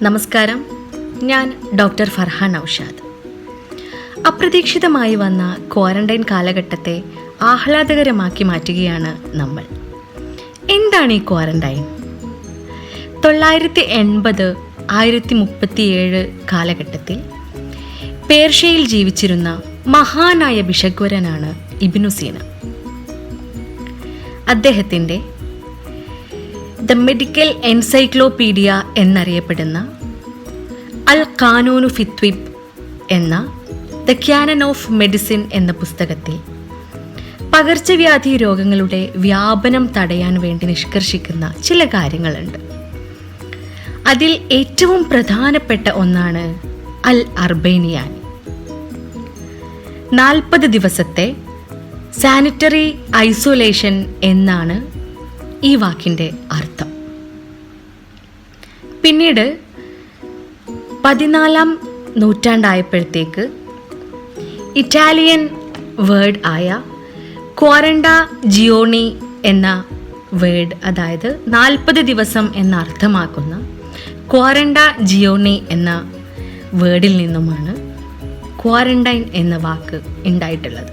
നമസ്കാരം, ഞാൻ ഡോക്ടർ ഫർഹാൻ നൗഷാദ്. അപ്രതീക്ഷിതമായി വന്ന ക്വാറന്റൈൻ കാലഘട്ടത്തെ ആഹ്ലാദകരമാക്കി മാറ്റുകയാണ് നമ്മൾ. എന്താണ് ഈ ക്വാറന്റൈൻ? 980, 1037 കാലഘട്ടത്തിൽ പേർഷ്യയിൽ ജീവിച്ചിരുന്ന മഹാനായ ഭിഷഗ്വരനാണ് ഇബ്നു സീന. അദ്ദേഹത്തിൻ്റെ ദ മെഡിക്കൽ എൻസൈക്ലോപീഡിയ എന്നറിയപ്പെടുന്ന അൽ ഖാനൂനു ഫി ത്വിബ് എന്ന ദ ക്യാനൻ ഓഫ് മെഡിസിൻ എന്ന പുസ്തകത്തിൽ പകർച്ചവ്യാധി രോഗങ്ങളുടെ വ്യാപനം തടയാൻ വേണ്ടി നിഷ്കർഷിക്കുന്ന ചില കാര്യങ്ങളുണ്ട്. അതിൽ ഏറ്റവും പ്രധാനപ്പെട്ട ഒന്നാണ് അൽ അർബൈനിയാൻ. 40 ദിവസത്തെ സാനിറ്ററി ഐസൊലേഷൻ എന്നാണ് ഈ വാക്കിൻ്റെ അർത്ഥം. പിന്നീട് 14-ാം നൂറ്റാണ്ടായപ്പോഴത്തേക്ക് ഇറ്റാലിയൻ വേർഡ് ആയ ക്വാറന്റ ജിയോണി എന്ന വേർഡ്, അതായത് 40 ദിവസം എന്നർത്ഥമാക്കുന്ന ക്വാറന്റ ജിയോണി എന്ന വേർഡിൽ നിന്നുമാണ് ക്വാറന്റൈൻ എന്ന വാക്ക് ഉണ്ടായിട്ടുള്ളത്.